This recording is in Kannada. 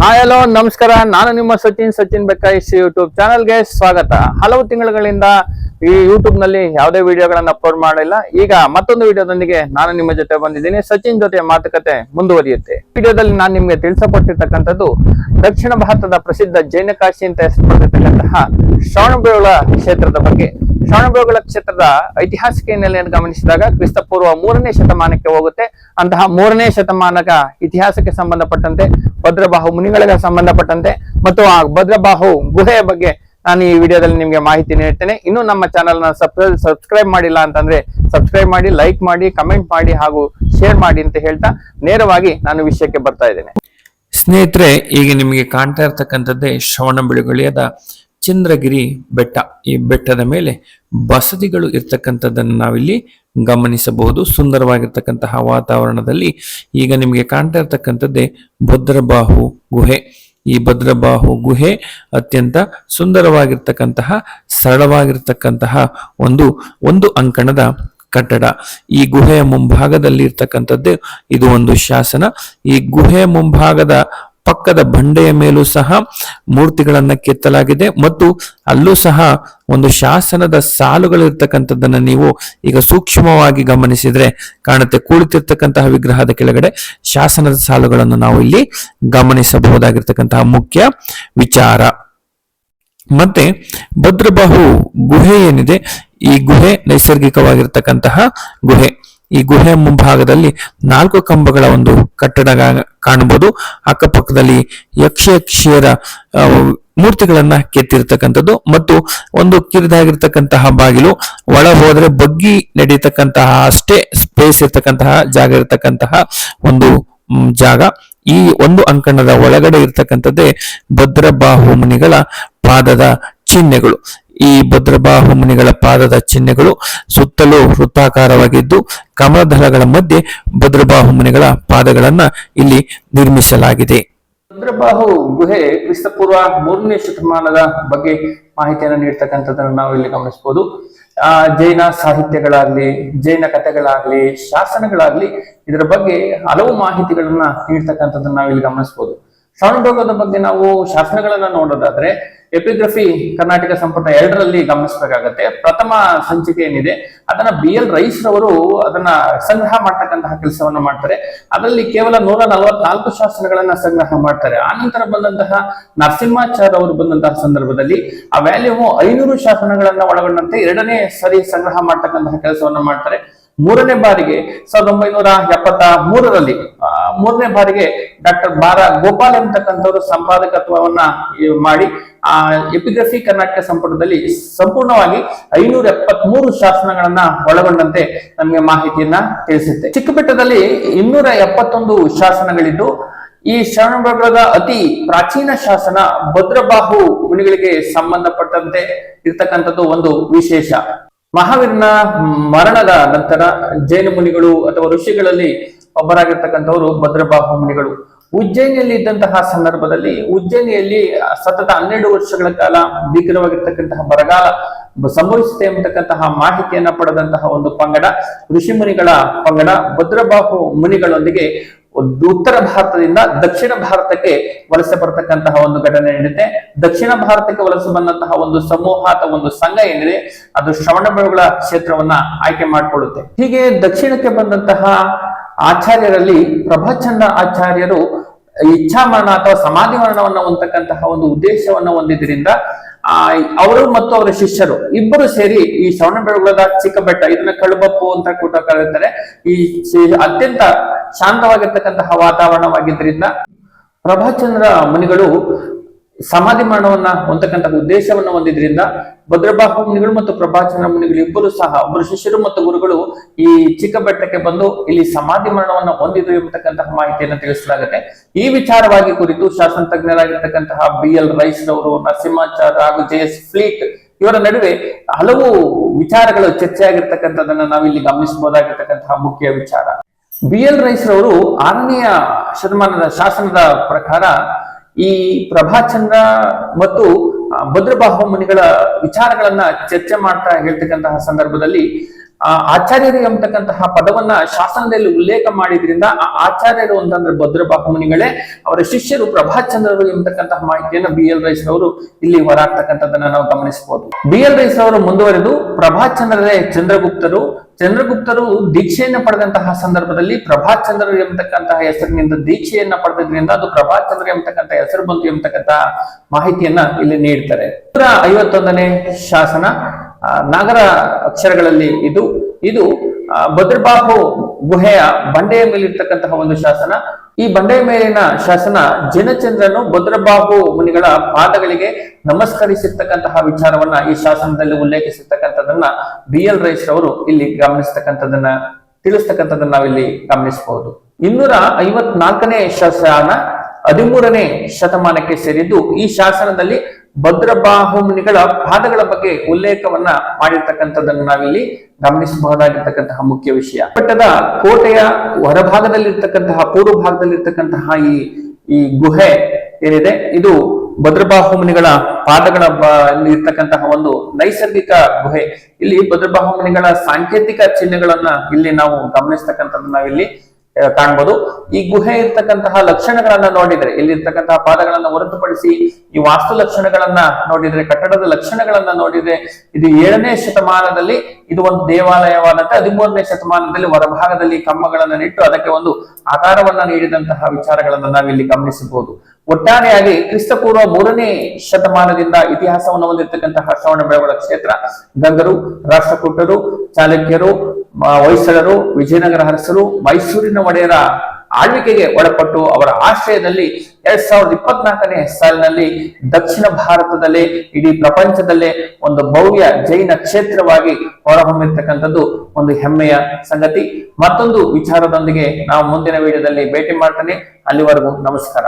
ಹಾಯ್ ಹಲೋ ನಮಸ್ಕಾರ. ನಾನು ನಿಮ್ಮ ಸಚಿನ್ ಬೆಕ್ಕಾಯಿಸ್ ಯೂಟ್ಯೂಬ್ ಚಾನಲ್ಗೆ ಸ್ವಾಗತ. ಹಲವು ತಿಂಗಳುಗಳಿಂದ ಈ ಯೂಟ್ಯೂಬ್ ನಲ್ಲಿ ಯಾವುದೇ ವಿಡಿಯೋಗಳನ್ನ ಅಪ್ಲೋಡ್ ಮಾಡಿಲ್ಲ. ಈಗ ಮತ್ತೊಂದು ವಿಡಿಯೋದೊಂದಿಗೆ ನಾನು ನಿಮ್ಮ ಜೊತೆ ಬಂದಿದ್ದೀನಿ. ಸಚಿನ್ ಜೊತೆ ಮಾತುಕತೆ ಮುಂದುವರಿಯುತ್ತೆ. ವಿಡಿಯೋದಲ್ಲಿ ನಾನು ನಿಮ್ಗೆ ತಿಳಿಸಪಟ್ಟಿರ್ತಕ್ಕಂಥದ್ದು ದಕ್ಷಿಣ ಭಾರತದ ಪ್ರಸಿದ್ಧ ಜೈನ ಕಾಶಿ ಅಂತ ಹೆಸರುಪಟ್ಟಿರ್ತಕ್ಕಂತಹ ಶ್ರವಣಬೆಳಗೊಳ ಕ್ಷೇತ್ರದ ಬಗ್ಗೆ. ಶ್ರವಣಬೆಳಗೊಳ ಕ್ಷೇತ್ರದ ಐತಿಹಾಸಿಕ ಹಿನ್ನೆಲೆಯನ್ನು ಗಮನಿಸಿದಾಗ ಕ್ರಿಸ್ತಪೂರ್ವ 3ನೇ ಶತಮಾನಕ್ಕೆ ಹೋಗುತ್ತೆ. ಅಂತಹ 3ನೇ ಶತಮಾನದ ಇತಿಹಾಸಕ್ಕೆ ಸಂಬಂಧಪಟ್ಟಂತೆ ಭದ್ರಬಾಹು ಮುನಿಗಳಿಗೆ ಸಂಬಂಧಪಟ್ಟಂತೆ ಮತ್ತು ಆ ಭದ್ರಬಾಹು ಗುಹೆಯ ಬಗ್ಗೆ ನಾನು ಈ ವಿಡಿಯೋದಲ್ಲಿ ನಿಮ್ಗೆ ಮಾಹಿತಿ ನೀಡ್ತೇನೆ. ಇನ್ನು ನಮ್ಮ ಚಾನಲ್ ನ ಸಬ್ಸ್ಕ್ರೈಬ್ ಮಾಡಿಲ್ಲ ಅಂತಂದ್ರೆ ಸಬ್ಸ್ಕ್ರೈಬ್ ಮಾಡಿ, ಲೈಕ್ ಮಾಡಿ, ಕಮೆಂಟ್ ಮಾಡಿ ಹಾಗೂ ಶೇರ್ ಮಾಡಿ ಅಂತ ಹೇಳ್ತಾ ನೇರವಾಗಿ ನಾನು ವಿಷಯಕ್ಕೆ ಬರ್ತಾ ಇದ್ದೇನೆ. ಸ್ನೇಹಿತರೆ, ಈಗ ನಿಮಗೆ ಕಾಣ್ತಾ ಇರ್ತಕ್ಕಂಥದ್ದೇ ಶ್ರವಣಬೆಳಗೊಳದ ಚಂದ್ರಗಿರಿ ಬೆಟ್ಟ. ಈ ಬೆಟ್ಟದ ಮೇಲೆ ಬಸದಿಗಳು ಇರ್ತಕ್ಕಂಥದ್ದನ್ನು ನಾವಿಲ್ಲಿ ಗಮನಿಸಬಹುದು. ಸುಂದರವಾಗಿರ್ತಕ್ಕಂತಹ ವಾತಾವರಣದಲ್ಲಿ ಈಗ ನಿಮಗೆ ಕಾಣ್ತಾ ಇರ್ತಕ್ಕಂಥದ್ದೇ ಭದ್ರಬಾಹು ಗುಹೆ. ಈ ಭದ್ರಬಾಹು ಗುಹೆ ಅತ್ಯಂತ ಸುಂದರವಾಗಿರ್ತಕ್ಕಂತಹ ಸರಳವಾಗಿರ್ತಕ್ಕಂತಹ ಒಂದು ಅಂಕಣದ ಕಟ್ಟಡ. ಈ ಗುಹೆಯ ಮುಂಭಾಗದಲ್ಲಿ ಇರ್ತಕ್ಕಂಥದ್ದೇ ಇದು ಒಂದು ಶಾಸನ. ಈ ಗುಹೆಯ ಮುಂಭಾಗದ ಪಕ್ಕದ ಬಂಡೆಯ ಮೇಲೂ ಸಹ ಮೂರ್ತಿಗಳನ್ನ ಕೆತ್ತಲಾಗಿದೆ ಮತ್ತು ಅಲ್ಲೂ ಸಹ ಒಂದು ಶಾಸನದ ಸಾಲುಗಳು ಇರ್ತಕ್ಕಂಥದ್ದನ್ನ ನೀವು ಈಗ ಸೂಕ್ಷ್ಮವಾಗಿ ಗಮನಿಸಿದ್ರೆ ಕಾಣುತ್ತೆ. ಕುಳಿತಿರ್ತಕ್ಕಂತಹ ವಿಗ್ರಹದ ಕೆಳಗಡೆ ಶಾಸನದ ಸಾಲುಗಳನ್ನು ನಾವು ಇಲ್ಲಿ ಗಮನಿಸಬಹುದಾಗಿರ್ತಕ್ಕಂತಹ ಮುಖ್ಯ ವಿಚಾರ. ಮತ್ತೆ ಭದ್ರಬಾಹು ಗುಹೆ ಏನಿದೆ, ಈ ಗುಹೆ ನೈಸರ್ಗಿಕವಾಗಿರ್ತಕ್ಕಂತಹ ಗುಹೆ. ಈ ಗುಹೆಯ ಮುಂಭಾಗದಲ್ಲಿ 4 ಕಂಬಗಳ ಒಂದು ಕಟ್ಟಡ ಕಾಣಬಹುದು. ಅಕ್ಕಪಕ್ಕದಲ್ಲಿ ಯಕ್ಷಿಯರ ಮೂರ್ತಿಗಳನ್ನ ಕೆತ್ತಿರ್ತಕ್ಕಂಥದ್ದು ಮತ್ತು ಒಂದು ಕಿರಿದಾಗಿರ್ತಕ್ಕಂತಹ ಬಾಗಿಲು. ಒಳ ಹೋದ್ರೆ ಬಗ್ಗಿ ನಡೀತಕ್ಕಂತಹ ಅಷ್ಟೇ ಸ್ಪೇಸ್ ಇರ್ತಕ್ಕಂತಹ ಜಾಗ ಇರ್ತಕ್ಕಂತಹ ಒಂದು ಜಾಗ. ಈ ಒಂದು ಅಂಕಣದ ಒಳಗಡೆ ಇರ್ತಕ್ಕಂಥದ್ದೇ ಭದ್ರಬಾಹು ಮುನಿಗಳ ಪಾದದ ಚಿಹ್ನೆಗಳು. ಈ ಭದ್ರಬಾಹು ಮುನಿಗಳ ಪಾದದ ಚಿಹ್ನೆಗಳು ಸುತ್ತಲೂ ವೃತ್ತಾಕಾರವಾಗಿದ್ದು ಕಮಲದಳಗಳ ಮಧ್ಯೆ ಭದ್ರಬಾಹು ಮುನಿಗಳ ಪಾದಗಳನ್ನ ಇಲ್ಲಿ ನಿರ್ಮಿಸಲಾಗಿದೆ. ಭದ್ರಬಾಹು ಗುಹೆ ಕ್ರಿಸ್ತಪೂರ್ವ 3ನೇ ಶತಮಾನದ ಬಗ್ಗೆ ಮಾಹಿತಿಯನ್ನು ನೀಡ್ತಕ್ಕಂಥದ್ದನ್ನು ನಾವು ಇಲ್ಲಿ ಗಮನಿಸಬಹುದು. ಜೈನ ಸಾಹಿತ್ಯಗಳಾಗ್ಲಿ, ಜೈನ ಕಥೆಗಳಾಗ್ಲಿ, ಶಾಸನಗಳಾಗ್ಲಿ ಇದರ ಬಗ್ಗೆ ಹಲವು ಮಾಹಿತಿಗಳನ್ನ ನೀಡ್ತಕ್ಕಂಥದ್ದನ್ನ ನಾವು ಇಲ್ಲಿ ಗಮನಿಸಬಹುದು. ಶ್ರವಣಬೆಳಗೊಳದ ಬಗ್ಗೆ ನಾವು ಶಾಸನಗಳನ್ನ ನೋಡೋದಾದ್ರೆ ಎಪಿಗ್ರಫಿ ಕರ್ನಾಟಕ ಸಂಪುಟ 2ರಲ್ಲಿ ಗಮನಿಸಬೇಕಾಗತ್ತೆ. ಪ್ರಥಮ ಸಂಚಿಕೆ ಏನಿದೆ ಅದನ್ನ BL ರೈಸ್ ರವರು ಅದನ್ನ ಸಂಗ್ರಹ ಮಾಡ್ತಕ್ಕಂತಹ ಕೆಲಸವನ್ನ ಮಾಡ್ತಾರೆ. ಅದರಲ್ಲಿ ಕೇವಲ 144 ಶಾಸನಗಳನ್ನ ಸಂಗ್ರಹ ಮಾಡ್ತಾರೆ. ಆನಂತರ ಬಂದಂತಹ ನರಸಿಂಹಾಚಾರ್ಯ ಅವರು ಬಂದಂತಹ ಸಂದರ್ಭದಲ್ಲಿ ಆ ವ್ಯಾಲ್ಯೂಮು 500 ಶಾಸನಗಳನ್ನ ಒಳಗೊಂಡಂತೆ 2ನೇ ಸರಿ ಸಂಗ್ರಹ ಮಾಡ್ತಕ್ಕಂತಹ ಕೆಲಸವನ್ನ ಮಾಡ್ತಾರೆ. 3ನೇ ಬಾರಿಗೆ 1973ರಲ್ಲಿ 3ನೇ ಬಾರಿಗೆ ಡಾಕ್ಟರ್ ಬಾರ ಗೋಪಾಲ್ ಎಂಬತಕ್ಕಂಥವರು ಸಂಪಾದಕತ್ವವನ್ನ ಮಾಡಿ ಆ ಎಪಿಗ್ರಫಿ ಕರ್ನಾಟಕ ಸಂಪುಟದಲ್ಲಿ ಸಂಪೂರ್ಣವಾಗಿ 573 ಶಾಸನಗಳನ್ನ ಒಳಗೊಂಡಂತೆ ನಮಗೆ ಮಾಹಿತಿಯನ್ನ ತಿಳಿಸುತ್ತೆ. ಚಿಕ್ಕಬೆಟ್ಟದಲ್ಲಿ 271 ಶಾಸನಗಳಿದ್ದು ಈ ಶ್ರವಣಬೆಳಗೊಳದ ಅತಿ ಪ್ರಾಚೀನ ಶಾಸನ ಭದ್ರಬಾಹು ಮುನಿಗಳಿಗೆ ಸಂಬಂಧಪಟ್ಟಂತೆ ಇರ್ತಕ್ಕಂಥದ್ದು ಒಂದು ವಿಶೇಷ. ಮಹಾವೀರನ ಮರಣದ ನಂತರ ಜೈನ ಮುನಿಗಳು ಅಥವಾ ಋಷಿಗಳಲ್ಲಿ ಒಬ್ಬರಾಗಿರ್ತಕ್ಕಂಥವರು ಭದ್ರಬಾಹು ಮುನಿಗಳು. ಉಜ್ಜಯಿನಿಯಲ್ಲಿ ಇದ್ದಂತಹ ಸಂದರ್ಭದಲ್ಲಿ ಉಜ್ಜಯಿನಿಯಲ್ಲಿ ಸತತ 12 ವರ್ಷಗಳ ಕಾಲ ಭೀಕರವಾಗಿರ್ತಕ್ಕಂತಹ ಬರಗಾಲ ಸಂಭವಿಸುತ್ತೆ ಎಂಬತಕ್ಕಂತಹ ಮಾಹಿತಿಯನ್ನ ಪಡೆದಂತಹ ಒಂದು ಪಂಗಡ, ಋಷಿ ಮುನಿಗಳ ಪಂಗಡ ಭದ್ರಬಾಹು ಮುನಿಗಳೊಂದಿಗೆ ಉತ್ತರ ಭಾರತದಿಂದ ದಕ್ಷಿಣ ಭಾರತಕ್ಕೆ ವಲಸೆ ಬರತಕ್ಕಂತಹ ಒಂದು ಘಟನೆ ನಡೆಯುತ್ತೆ. ದಕ್ಷಿಣ ಭಾರತಕ್ಕೆ ವಲಸೆ ಬಂದಂತಹ ಒಂದು ಸಮೂಹ ಅಥವಾ ಒಂದು ಸಂಘ ಏನಿದೆ ಅದು ಶ್ರವಣಬೆಳಗೊಳ ಕ್ಷೇತ್ರವನ್ನ ಆಯ್ಕೆ ಮಾಡಿಕೊಳ್ಳುತ್ತೆ. ಹೀಗೆ ದಕ್ಷಿಣಕ್ಕೆ ಬಂದಂತಹ ಆಚಾರ್ಯರಲ್ಲಿ ಪ್ರಭಾಚಂದ್ರ ಆಚಾರ್ಯರು ಇಚ್ಛಾಮರಣ ಅಥವಾ ಸಮಾಧಿ ಮರಣವನ್ನ ಹೊಂದತಕ್ಕಂತಹ ಒಂದು ಉದ್ದೇಶವನ್ನ ಹೊಂದಿದ್ರಿಂದ ಅವರು ಮತ್ತು ಅವರ ಶಿಷ್ಯರು ಇಬ್ಬರು ಸೇರಿ ಈ ಶ್ರವಣಬೆಳಗೊಳದ ಚಿಕ್ಕ ಬೆಟ್ಟ, ಇದನ್ನ ಕಳುಬಪ್ಪು ಅಂತ ಕೂಡ ಕರೀತಾರೆ, ಈ ಅತ್ಯಂತ ಶಾಂತವಾಗಿರ್ತಕ್ಕಂತಹ ವಾತಾವರಣವಾಗಿದ್ದರಿಂದ ಪ್ರಭಾಚಂದ್ರ ಮುನಿಗಳು ಸಮಾಧಿ ಮರಣವನ್ನ ಹೊಂದತಕ್ಕಂತಹ ಉದ್ದೇಶವನ್ನು ಹೊಂದಿದ್ರಿಂದ ಭದ್ರಬಾಹು ಮುನಿಗಳು ಮತ್ತು ಪ್ರಭಾಚಂದ್ರ ಮುನಿಗಳು ಇಬ್ಬರು ಸಹ ಒಬ್ಬರು ಶಿಷ್ಯರು ಮತ್ತು ಗುರುಗಳು ಈ ಚಿಕ್ಕ ಬೆಟ್ಟಕ್ಕೆ ಬಂದು ಇಲ್ಲಿ ಸಮಾಧಿ ಮರಣವನ್ನ ಹೊಂದಿದ್ರು ಎಂಬತಕ್ಕಂತಹ ಮಾಹಿತಿಯನ್ನು ತಿಳಿಸಲಾಗುತ್ತೆ. ಈ ವಿಚಾರವಾಗಿ ಕುರಿತು ಶಾಸನ ತಜ್ಞರಾಗಿರ್ತಕ್ಕಂತಹ BL ರೈಸ್ ರವರು, ನರಸಿಂಹಾಚಾರ್ಯ ಹಾಗೂ JS ಫ್ಲೀಟ್ ಇವರ ನಡುವೆ ಹಲವು ವಿಚಾರಗಳು ಚರ್ಚೆ ಆಗಿರ್ತಕ್ಕಂಥದ್ದನ್ನ ನಾವಿಲ್ಲಿ ಗಮನಿಸಬಹುದಾಗಿರ್ತಕ್ಕಂತಹ ಮುಖ್ಯ ವಿಚಾರ. BL ರೈಸ್ ರವರು 6ನೇ ಶತಮಾನದ ಶಾಸನದ ಪ್ರಕಾರ ಈ ಪ್ರಭಾಚಂದ್ರ ಮತ್ತು ಭದ್ರಬಾಹು ಮುನಿಗಳ ವಿಚಾರಗಳನ್ನ ಚರ್ಚೆ ಮಾಡ್ತಾ ಹೇಳ್ತಕ್ಕಂತಹ ಸಂದರ್ಭದಲ್ಲಿ ಆಚಾರ್ಯರು ಎಂಬತಕ್ಕಂತಹ ಪದವನ್ನ ಶಾಸನದಲ್ಲಿ ಉಲ್ಲೇಖ ಮಾಡಿದ್ರಿಂದ ಆ ಆಚಾರ್ಯರು ಅಂತಂದ್ರೆ ಭದ್ರಬಾಹು ಮುನಿಗಳೇ, ಅವರ ಶಿಷ್ಯರು ಪ್ರಭಾಚಂದ್ರರು ಎಂಬತಕ್ಕಂತಹ ಮಾಹಿತಿಯನ್ನು BL ರೈಸ್ ಅವರು ಇಲ್ಲಿ ಹೊರಾಗ್ತಕ್ಕಂಥದ್ದನ್ನ ನಾವು ಗಮನಿಸಬಹುದು. BL ರೈಸ್ ಅವರು ಮುಂದುವರೆದು ಪ್ರಭಾಚಂದ್ರರೇ ಚಂದ್ರಗುಪ್ತರು ದೀಕ್ಷೆಯನ್ನ ಪಡೆದಂತಹ ಸಂದರ್ಭದಲ್ಲಿ ಪ್ರಭಾಚಂದ್ರರು ಎಂಬತಕ್ಕಂತಹ ಹೆಸರಿನಿಂದ ದೀಕ್ಷೆಯನ್ನ ಪಡೆದ್ರಿಂದ ಅದು ಪ್ರಭಾಚಂದ್ರ ಎಂಬತಕ್ಕಂತಹ ಹೆಸರು ಬಂತು ಎಂಬತಕ್ಕಂತಹ ಮಾಹಿತಿಯನ್ನ ಇಲ್ಲಿ ನೀಡ್ತಾರೆ. 151ನೇ ಶಾಸನ ನಾಗರ ಅಕ್ಷರಗಳಲ್ಲಿ ಇದು ಭದ್ರಬಾಹು ಗುಹೆಯ ಬಂಡೆಯ ಮೇಲಿರ್ತಕ್ಕಂತಹ ಒಂದು ಶಾಸನ. ಈ ಬಂಡೆಯ ಮೇಲಿನ ಶಾಸನ ಜಿನಚಂದ್ರನು ಭದ್ರಬಾಹು ಮುನಿಗಳ ಪಾದಗಳಿಗೆ ನಮಸ್ಕರಿಸಿರ್ತಕ್ಕಂತಹ ವಿಚಾರವನ್ನ ಈ ಶಾಸನದಲ್ಲಿ ಉಲ್ಲೇಖಿಸಿರ್ತಕ್ಕಂಥದನ್ನ BL ರೈಸ್ ಅವರು ಇಲ್ಲಿ ತಿಳಿಸ್ತಕ್ಕಂಥದನ್ನ ನಾವಿಲ್ಲಿ ಗಮನಿಸಬಹುದು. 254ನೇ ಶಾಸನ 13ನೇ ಶತಮಾನಕ್ಕೆ ಸೇರಿದ್ದು. ಈ ಶಾಸನದಲ್ಲಿ ಭದ್ರಬಾಹು ಮುನಿಗಳ ಪಾದಗಳ ಬಗ್ಗೆ ಉಲ್ಲೇಖವನ್ನ ಮಾಡಿರ್ತಕ್ಕಂಥದ್ದನ್ನು ನಾವಿಲ್ಲಿ ಗಮನಿಸಬಹುದಾಗಿರ್ತಕ್ಕಂತಹ ಮುಖ್ಯ ವಿಷಯ. ಬೆಟ್ಟದ ಕೋಟೆಯ ಹೊರಭಾಗದಲ್ಲಿರ್ತಕ್ಕಂತಹ ಪೂರ್ವ ಭಾಗದಲ್ಲಿರ್ತಕ್ಕಂತಹ ಈ ಗುಹೆ ಏನಿದೆ, ಇದು ಭದ್ರಬಾಹು ಮುನಿಗಳ ಪಾದಗಳ ಇರ್ತಕ್ಕಂತಹ ಒಂದು ನೈಸರ್ಗಿಕ ಗುಹೆ. ಇಲ್ಲಿ ಭದ್ರಬಾಹು ಮುನಿಗಳ ಸಾಂಕೇತಿಕ ಚಿಹ್ನೆಗಳನ್ನ ಇಲ್ಲಿ ನಾವು ಗಮನಿಸ್ತಕ್ಕಂಥದ್ದು ನಾವಿಲ್ಲಿ ಕಾಣಬಹುದು. ಈ ಗುಹೆ ಇರ್ತಕ್ಕಂತಹ ಲಕ್ಷಣಗಳನ್ನ ನೋಡಿದ್ರೆ, ಇಲ್ಲಿರ್ತಕ್ಕಂತಹ ಪಾದಗಳನ್ನ ಹೊರತುಪಡಿಸಿ ಈ ವಾಸ್ತು ಲಕ್ಷಣಗಳನ್ನ ನೋಡಿದ್ರೆ, ಕಟ್ಟಡದ ಲಕ್ಷಣಗಳನ್ನ ನೋಡಿದ್ರೆ, ಇದು 7ನೇ ಶತಮಾನದಲ್ಲಿ ಇದು ಒಂದು ದೇವಾಲಯವಾದಂತೆ 13ನೇ ಶತಮಾನದಲ್ಲಿ ಹೊರಭಾಗದಲ್ಲಿ ಕಂಬಗಳನ್ನ ನೆಟ್ಟು ಅದಕ್ಕೆ ಒಂದು ಆಕಾರವನ್ನ ನೀಡಿದಂತಹ ವಿಚಾರಗಳನ್ನ ನಾವಿಲ್ಲಿ ಗಮನಿಸಬಹುದು. ಒಟ್ಟಾರೆಯಾಗಿ ಕ್ರಿಸ್ತಪೂರ್ವ 3ನೇ ಶತಮಾನದಿಂದ ಇತಿಹಾಸವನ್ನು ಹೊಂದಿರತಕ್ಕಂತಹ ಶ್ರವಣಬೆಳಗೊಳ ಕ್ಷೇತ್ರ ಗಂಗರು, ರಾಷ್ಟ್ರಕೂಟರು, ಚಾಲುಕ್ಯರು, ಹೊಯ್ಸಳರು, ವಿಜಯನಗರ ಅರಸರು, ಮೈಸೂರಿನ ಒಡೆಯರ ಆಳ್ವಿಕೆಗೆ ಒಳಪಟ್ಟು ಅವರ ಆಶ್ರಯದಲ್ಲಿ 2024ನೇ ಸಾಲಿನಲ್ಲಿ ದಕ್ಷಿಣ ಭಾರತದಲ್ಲೇ ಇಡೀ ಪ್ರಪಂಚದಲ್ಲೇ ಒಂದು ಭವ್ಯ ಜೈನ ಕ್ಷೇತ್ರವಾಗಿ ಹೊರಹೊಮ್ಮಿರ್ತಕ್ಕಂಥದ್ದು ಒಂದು ಹೆಮ್ಮೆಯ ಸಂಗತಿ. ಮತ್ತೊಂದು ವಿಚಾರದೊಂದಿಗೆ ನಾವು ಮುಂದಿನ ವಿಡಿಯೋದಲ್ಲಿ ಭೇಟಿ ಮಾಡ್ತೇನೆ. ಅಲ್ಲಿವರೆಗೂ ನಮಸ್ಕಾರ.